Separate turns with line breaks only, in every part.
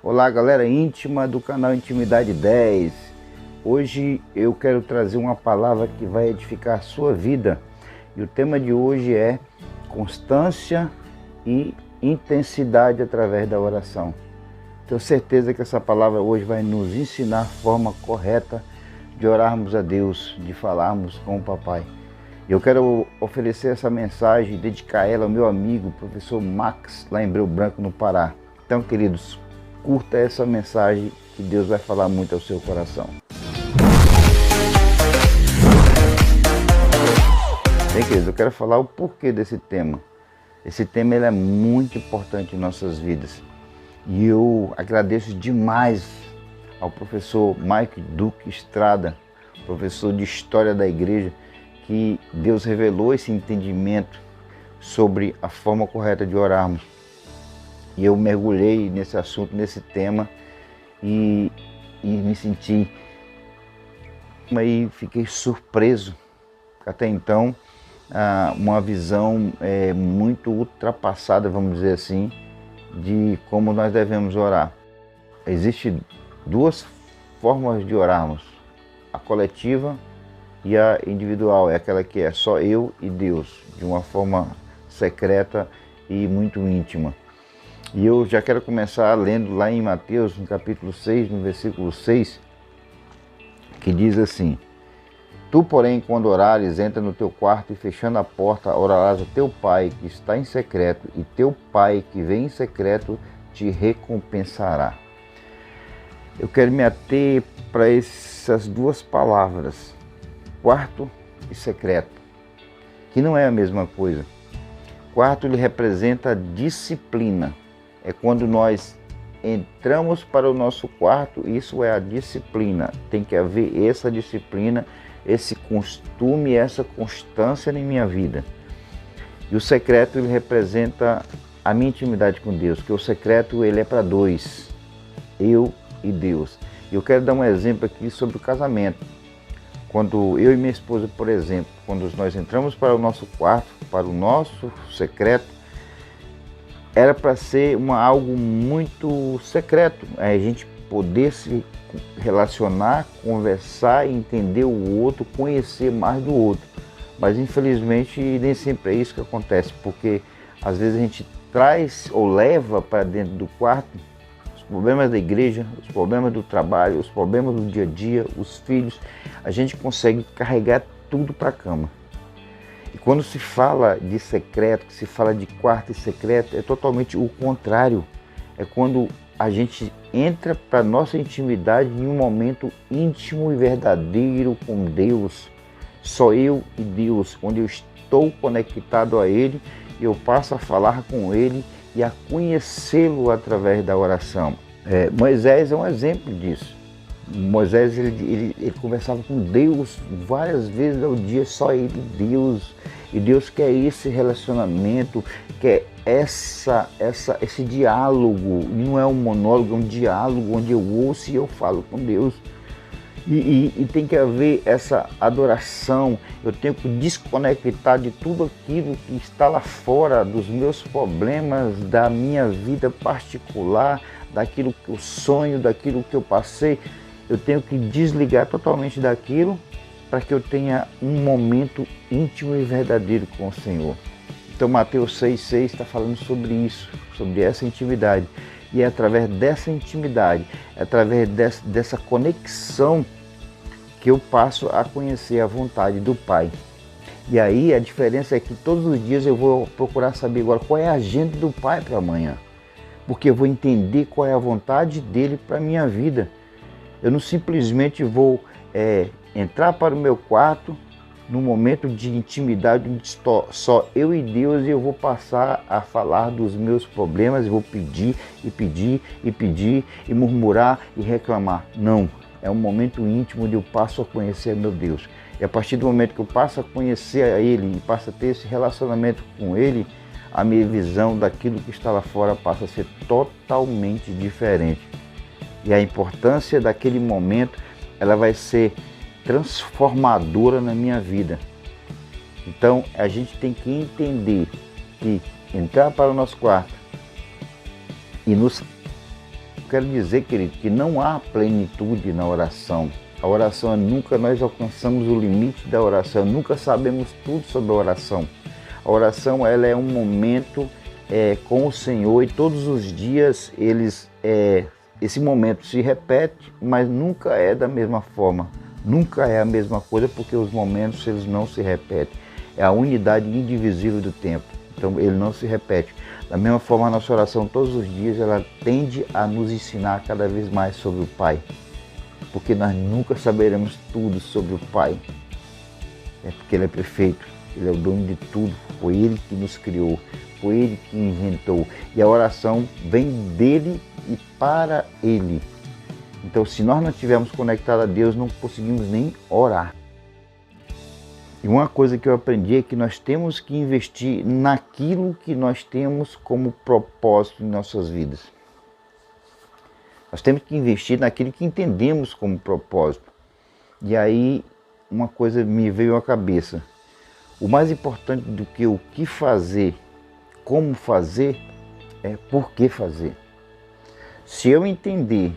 Olá, galera íntima do canal Intimidade 10. Hoje eu quero trazer uma palavra que vai edificar a sua vida. E o tema de hoje é constância e intensidade através da oração. Tenho certeza que essa palavra hoje vai nos ensinar a forma correta de orarmos a Deus, de falarmos com o Papai. Eu quero oferecer essa mensagem e dedicar ela ao meu amigo, professor Max, lá em Breu Branco, no Pará. Então, queridos, curta essa mensagem que Deus vai falar muito ao seu coração. Bem, queridos, eu quero falar o porquê desse tema. Esse tema ele é muito importante em nossas vidas. E eu agradeço demais ao professor Mike Duque Estrada, professor de História da Igreja, que Deus revelou esse entendimento sobre a forma correta de orarmos. E eu mergulhei nesse assunto, nesse tema, e me senti e fiquei surpreso. Até então, uma visão muito ultrapassada, vamos dizer assim, de como nós devemos orar. Existem duas formas de orarmos, a coletiva e a individual, é aquela que é só eu e Deus, de uma forma secreta e muito íntima. E eu já quero começar lendo lá em Mateus, no capítulo 6, no versículo 6, que diz assim: Tu, porém, quando orares, entra no teu quarto e fechando a porta, orarás a teu Pai que está em secreto, e teu Pai que vem em secreto te recompensará. Eu quero me ater para essas duas palavras, quarto e secreto, que não é a mesma coisa. Quarto, ele representa disciplina. É quando nós entramos para o nosso quarto, isso é a disciplina. Tem que haver essa disciplina, esse costume, essa constância na minha vida. E o secreto, ele representa a minha intimidade com Deus, que o secreto ele é para dois, eu e Deus. E eu quero dar um exemplo aqui sobre o casamento. Quando eu e minha esposa, por exemplo, quando nós entramos para o nosso quarto, para o nosso secreto, era para ser algo muito secreto, a gente poder se relacionar, conversar, entender o outro, conhecer mais do outro. Mas infelizmente nem sempre é isso que acontece, porque às vezes a gente traz ou leva para dentro do quarto os problemas da igreja, os problemas do trabalho, os problemas do dia a dia, os filhos. A gente consegue carregar tudo para a cama. E quando se fala de secreto, que se fala de quarto e secreto, é totalmente o contrário. É quando a gente entra para a nossa intimidade em um momento íntimo e verdadeiro com Deus. Só eu e Deus, onde eu estou conectado a Ele, eu passo a falar com Ele e a conhecê-lo através da oração. Moisés é um exemplo disso. Moisés ele conversava com Deus várias vezes ao dia, só ele e Deus. E Deus quer esse relacionamento, quer esse diálogo. Não é um monólogo, é um diálogo onde eu ouço e eu falo com Deus. E tem que haver essa adoração. Eu tenho que desconectar de tudo aquilo que está lá fora, dos meus problemas, da minha vida particular, daquilo que eu sonho, daquilo que eu passei. Eu tenho que desligar totalmente daquilo para que eu tenha um momento íntimo e verdadeiro com o Senhor. Então Mateus 6,6 está falando sobre isso, sobre essa intimidade. E é através dessa intimidade, é através dessa conexão que eu passo a conhecer a vontade do Pai. E aí a diferença é que todos os dias eu vou procurar saber agora qual é a agenda do Pai para amanhã. Porque eu vou entender qual é a vontade dele para a minha vida. Eu não simplesmente vou entrar para o meu quarto num momento de intimidade onde estou só eu e Deus e eu vou passar a falar dos meus problemas, eu vou pedir e pedir e pedir e murmurar e reclamar. Não, é um momento íntimo onde eu passo a conhecer meu Deus. E a partir do momento que eu passo a conhecer a Ele e passo a ter esse relacionamento com Ele, a minha visão daquilo que está lá fora passa a ser totalmente diferente. E a importância daquele momento, ela vai ser transformadora na minha vida. Então, a gente tem que entender que entrar para o nosso quarto e nos quero dizer, querido, que não há plenitude na oração. A oração, nunca nós alcançamos o limite da oração, nunca sabemos tudo sobre a oração. A oração, ela é um momento com o Senhor, e todos os dias esse momento se repete, mas nunca é da mesma forma, nunca é a mesma coisa, porque os momentos eles não se repetem. É a unidade indivisível do tempo, então ele não se repete. Da mesma forma, a nossa oração todos os dias, ela tende a nos ensinar cada vez mais sobre o Pai, porque nós nunca saberemos tudo sobre o Pai, porque Ele é perfeito, Ele é o dono de tudo, foi Ele que nos criou, foi Ele que inventou, e a oração vem dEle e para Ele. Então, se nós não estivermos conectados a Deus, não conseguimos nem orar. E uma coisa que eu aprendi é que nós temos que investir naquilo que nós temos como propósito em nossas vidas. Nós temos que investir naquilo que entendemos como propósito. E aí, uma coisa me veio à cabeça. O mais importante do que o que fazer, como fazer, é por que fazer. Se eu entender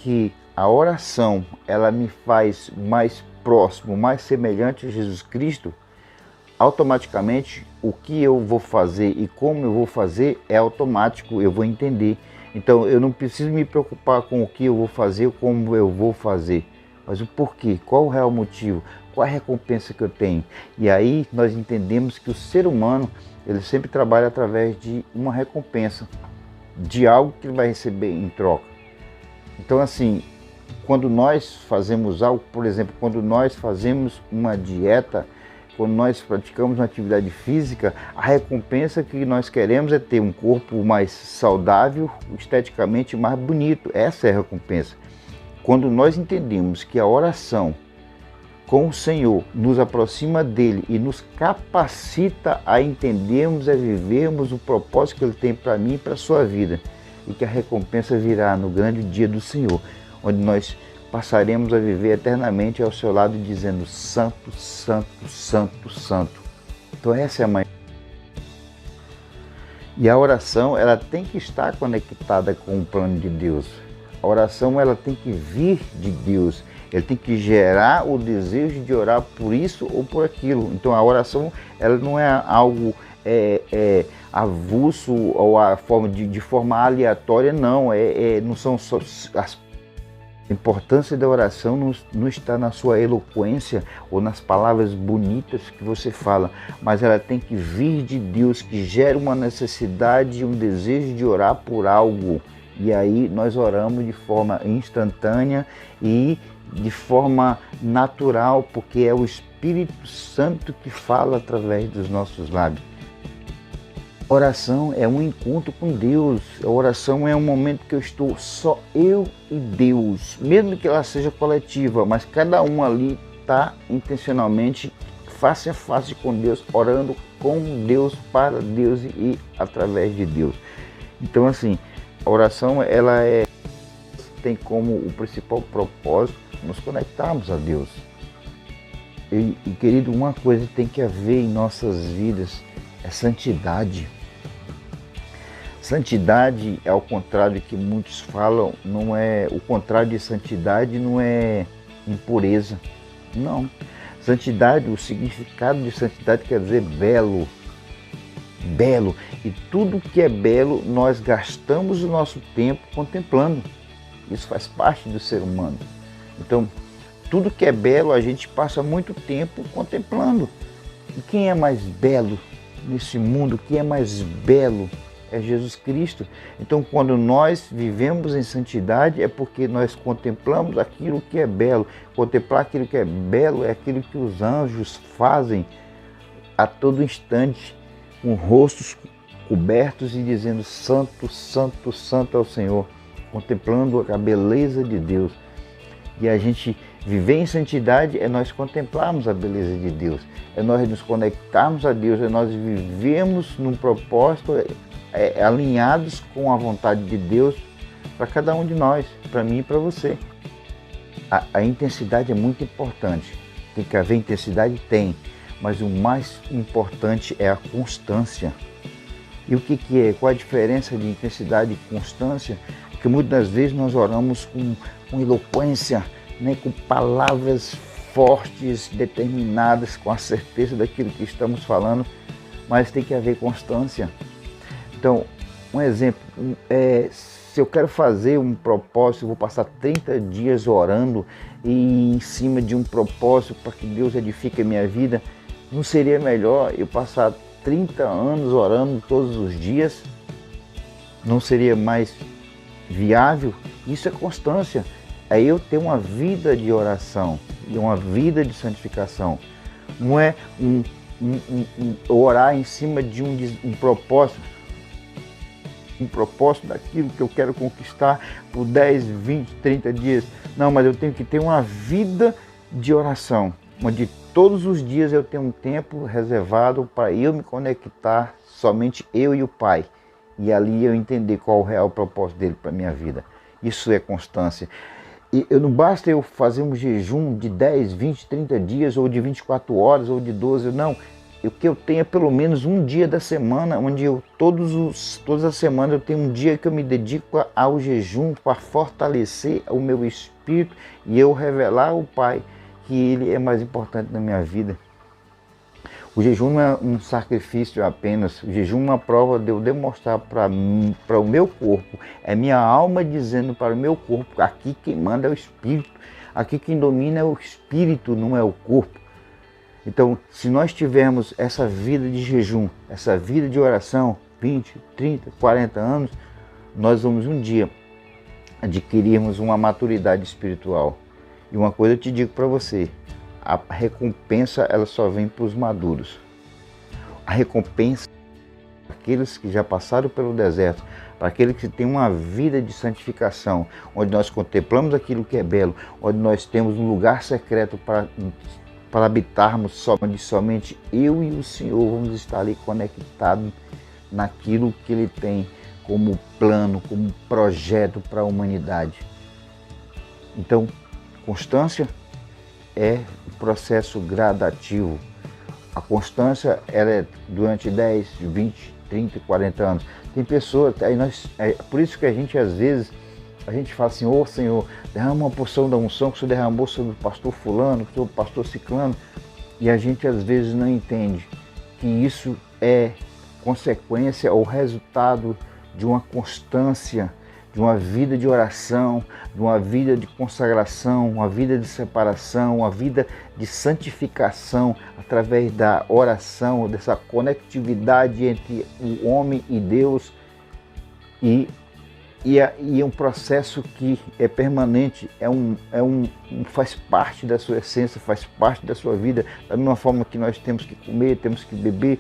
que a oração, ela me faz mais próximo, mais semelhante a Jesus Cristo, automaticamente o que eu vou fazer e como eu vou fazer é automático, eu vou entender. Então eu não preciso me preocupar com o que eu vou fazer, como eu vou fazer, mas o porquê, qual o real motivo, qual a recompensa que eu tenho. E aí nós entendemos que o ser humano, ele sempre trabalha através de uma recompensa, de algo que ele vai receber em troca. Então assim, quando nós fazemos algo, por exemplo, quando nós fazemos uma dieta, quando nós praticamos uma atividade física, a recompensa que nós queremos é ter um corpo mais saudável, esteticamente mais bonito. Essa é a recompensa. Quando nós entendemos que a oração com o Senhor nos aproxima dele e nos capacita a entendermos, a vivermos o propósito que ele tem para mim e para a sua vida, e que a recompensa virá no grande dia do Senhor, onde nós passaremos a viver eternamente ao seu lado, dizendo santo, santo, santo, santo. Então essa é a mãe. E a oração, ela tem que estar conectada com o plano de Deus. A oração, ela tem que vir de Deus. Ele tem que gerar o desejo de orar por isso ou por aquilo. Então a oração, ela não é algo avulso ou de forma aleatória, não. Não são só a importância da oração não está na sua eloquência ou nas palavras bonitas que você fala, mas ela tem que vir de Deus, que gera uma necessidade, um desejo de orar por algo. E aí nós oramos de forma instantânea e de forma natural, porque é o Espírito Santo que fala através dos nossos lábios. A oração é um encontro com Deus. A oração é um momento que eu estou só eu e Deus, mesmo que ela seja coletiva, mas cada um ali está intencionalmente face a face com Deus, orando com Deus, para Deus e através de Deus. Então assim, a oração ela tem como o principal propósito nos conectarmos a Deus. E querido, uma coisa tem que haver em nossas vidas é santidade. Santidade, ao contrário do que muitos falam, não é o contrário de santidade, não é impureza. Não. Santidade, o significado de santidade quer dizer belo. Belo. E tudo que é belo, nós gastamos o nosso tempo contemplando. Isso faz parte do ser humano. Então, tudo que é belo, a gente passa muito tempo contemplando. E quem é mais belo nesse mundo? Quem é mais belo? É Jesus Cristo. Então, quando nós vivemos em santidade, é porque nós contemplamos aquilo que é belo. Contemplar aquilo que é belo é aquilo que os anjos fazem a todo instante, com rostos cobertos e dizendo santo, santo, santo é o Senhor, contemplando a beleza de Deus. E a gente viver em santidade é nós contemplarmos a beleza de Deus, é nós nos conectarmos a Deus, é nós vivemos num propósito alinhados com a vontade de Deus para cada um de nós, para mim e para você. A intensidade é muito importante. Tem que haver intensidade? Tem. Mas o mais importante é a constância. E o que é? Qual a diferença de intensidade e constância? Porque muitas das vezes nós oramos com eloquência, né? Com palavras fortes, determinadas, com a certeza daquilo que estamos falando, mas tem que haver constância. Então, um exemplo, se eu quero fazer um propósito, eu vou passar 30 dias orando e em cima de um propósito para que Deus edifique a minha vida, não seria melhor eu passar 30 anos orando todos os dias? Não seria mais viável? Isso é constância. É eu ter uma vida de oração e uma vida de santificação. Não é orar em cima de um propósito. Um propósito daquilo que eu quero conquistar por 10, 20, 30 dias. Não, mas eu tenho que ter uma vida de oração, onde todos os dias eu tenho um tempo reservado para eu me conectar, somente eu e o Pai. E ali eu entender qual é o real propósito dele para a minha vida. Isso é constância. E não basta eu fazer um jejum de 10, 20, 30 dias, ou de 24 horas, ou de 12, não. O que eu tenho é pelo menos um dia da semana, onde todas as semanas eu tenho um dia que eu me dedico ao jejum para fortalecer o meu espírito e eu revelar ao Pai que Ele é mais importante na minha vida. O jejum não é um sacrifício apenas, o jejum é uma prova de eu demonstrar para o meu corpo, é minha alma dizendo para o meu corpo, aqui quem manda é o Espírito, aqui quem domina é o Espírito, não é o corpo. Então, se nós tivermos essa vida de jejum, essa vida de oração, 20, 30, 40 anos, nós vamos um dia adquirirmos uma maturidade espiritual. E uma coisa eu te digo para você, a recompensa ela só vem para os maduros. A recompensa para aqueles que já passaram pelo deserto, para aqueles que têm uma vida de santificação, onde nós contemplamos aquilo que é belo, onde nós temos um lugar secreto para habitarmos, somente eu e o Senhor vamos estar ali conectados naquilo que Ele tem como plano, como projeto para a humanidade. Então, constância é um processo gradativo. A constância ela é durante 10, 20, 30, 40 anos. Tem pessoas, por isso que a gente às vezes, a gente fala assim, ô Senhor, derrama uma porção da unção que o Senhor derramou sobre o pastor fulano, sobre o pastor ciclano, e a gente às vezes não entende que isso é consequência ou resultado de uma constância, de uma vida de oração, de uma vida de consagração, uma vida de separação, uma vida de santificação através da oração, dessa conectividade entre o homem e Deus e é um processo que é permanente, faz parte da sua essência, faz parte da sua vida, da mesma forma que nós temos que comer, temos que beber,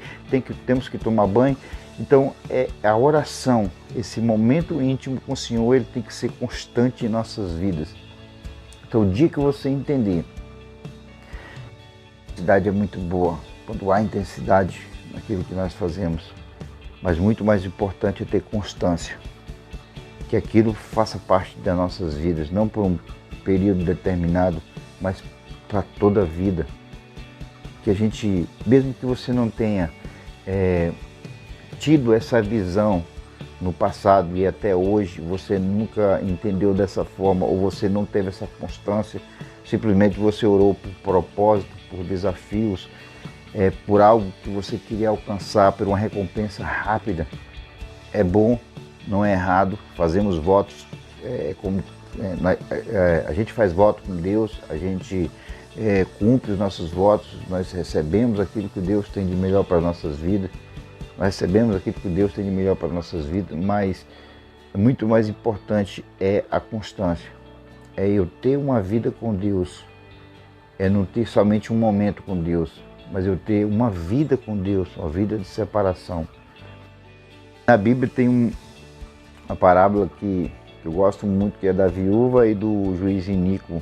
temos que tomar banho. Então, a oração, esse momento íntimo com o Senhor, ele tem que ser constante em nossas vidas. Então, o dia que você entender, a intensidade é muito boa, quando há intensidade naquilo que nós fazemos, mas muito mais importante é ter constância, que aquilo faça parte das nossas vidas, não por um período determinado, mas para toda a vida. Que a gente, mesmo que você não tenha tido essa visão no passado e até hoje você nunca entendeu dessa forma ou você não teve essa constância, simplesmente você orou por propósito, por desafios, por algo que você queria alcançar, por uma recompensa rápida. É bom, não é errado, fazemos votos, a gente faz voto com Deus, a gente cumpre os nossos votos, nós recebemos aquilo que Deus tem de melhor para as nossas vidas, nós recebemos aquilo que Deus tem de melhor para as nossas vidas, mas muito mais importante é a constância, é eu ter uma vida com Deus, é não ter somente um momento com Deus, mas eu ter uma vida com Deus, uma vida de separação. Na Bíblia tem uma parábola que eu gosto muito, que é da viúva e do juiz iníquo,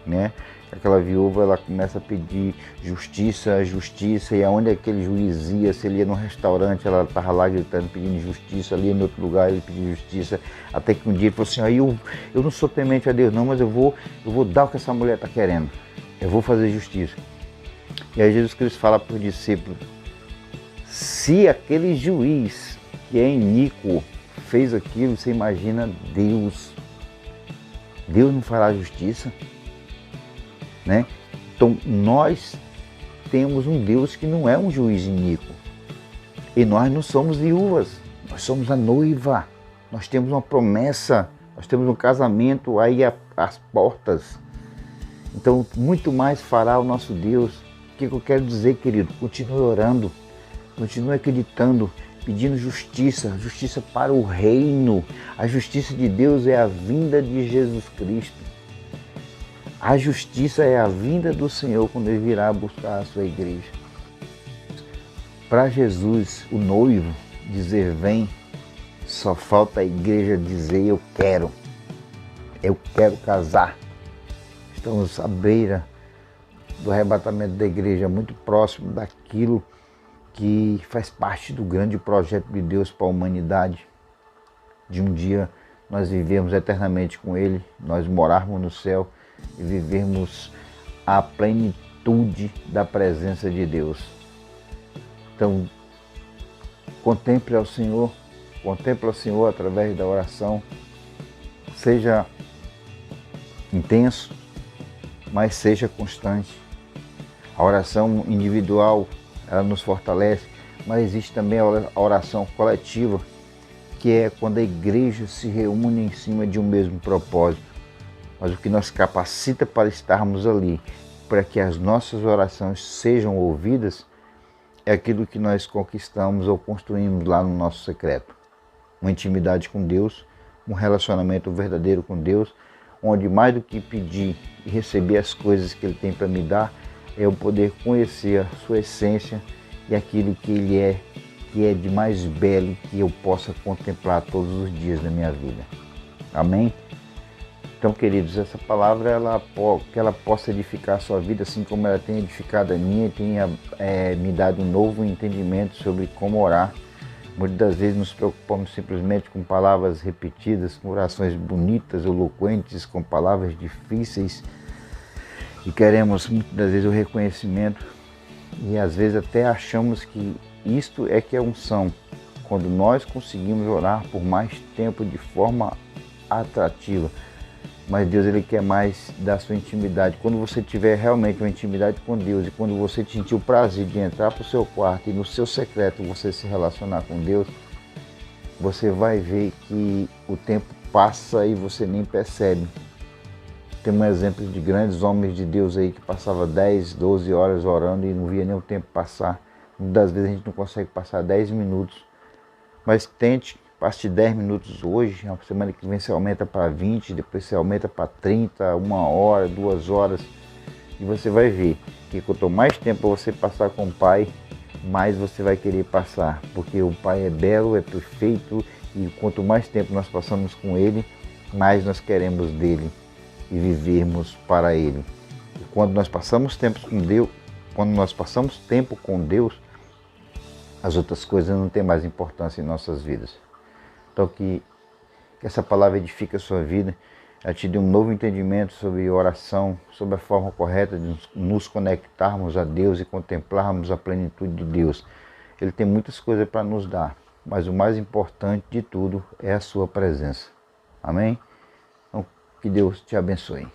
né? Aquela viúva, ela começa a pedir justiça, justiça, e aonde aquele juiz ia, se ele ia num restaurante, ela estava lá gritando, pedindo justiça, ali em outro lugar ele pediu justiça, até que um dia ele falou assim, eu não sou temente a Deus não, mas eu vou dar o que essa mulher está querendo, eu vou fazer justiça. E aí Jesus Cristo fala para os discípulos, se aquele juiz que é iníquo fez aquilo, você imagina Deus. Deus não fará justiça, né? Então nós temos um Deus que não é um juiz iníquo. E nós não somos viúvas, nós somos a noiva. Nós temos uma promessa, nós temos um casamento aí às portas. Então muito mais fará o nosso Deus. O que eu quero dizer, querido? Continue orando, continue acreditando, pedindo justiça, justiça para o reino. A justiça de Deus é a vinda de Jesus Cristo. A justiça é a vinda do Senhor quando Ele virá buscar a sua igreja. Para Jesus, o noivo, dizer vem, só falta a igreja dizer eu quero casar. Estamos à beira do arrebatamento da igreja, muito próximo daquilo que faz parte do grande projeto de Deus para a humanidade, de um dia nós vivermos eternamente com Ele, nós morarmos no céu e vivermos a plenitude da presença de Deus. Então, contemple ao Senhor através da oração, seja intenso, mas seja constante. A oração individual, ela nos fortalece, mas existe também a oração coletiva, que é quando a igreja se reúne em cima de um mesmo propósito. Mas o que nos capacita para estarmos ali, para que as nossas orações sejam ouvidas, é aquilo que nós conquistamos ou construímos lá no nosso secreto. Uma intimidade com Deus, um relacionamento verdadeiro com Deus, onde mais do que pedir e receber as coisas que Ele tem para me dar, é eu poder conhecer a sua essência e aquilo que Ele é, que é de mais belo que eu possa contemplar todos os dias da minha vida. Amém? Então, queridos, essa palavra, que ela possa edificar a sua vida, assim como ela tem edificado a minha e tenha me dado um novo entendimento sobre como orar. Muitas das vezes nos preocupamos simplesmente com palavras repetidas, com orações bonitas, eloquentes, com palavras difíceis, e queremos muitas das vezes o reconhecimento, e às vezes até achamos que isto é que é unção, quando nós conseguimos orar por mais tempo de forma atrativa. Mas Deus, Ele quer mais da sua intimidade. Quando você tiver realmente uma intimidade com Deus, e quando você sentir o prazer de entrar para o seu quarto e no seu secreto você se relacionar com Deus, você vai ver que o tempo passa e você nem percebe. Tem um exemplo de grandes homens de Deus aí que passavam 10, 12 horas orando e não via nem o tempo passar. Muitas das vezes a gente não consegue passar 10 minutos. Mas tente, passe 10 minutos hoje, na semana que vem você aumenta para 20, depois você aumenta para 30, 1 hora, 2 horas. E você vai ver que quanto mais tempo você passar com o Pai, mais você vai querer passar. Porque o Pai é belo, é perfeito, e quanto mais tempo nós passamos com Ele, mais nós queremos dele e vivermos para Ele. E quando nós passamos tempo com Deus, as outras coisas não têm mais importância em nossas vidas. Então que essa palavra edifique a sua vida, ela te dê um novo entendimento sobre oração, sobre a forma correta de nos conectarmos a Deus e contemplarmos a plenitude de Deus. Ele tem muitas coisas para nos dar, mas o mais importante de tudo é a sua presença. Amém? Então, que Deus te abençoe.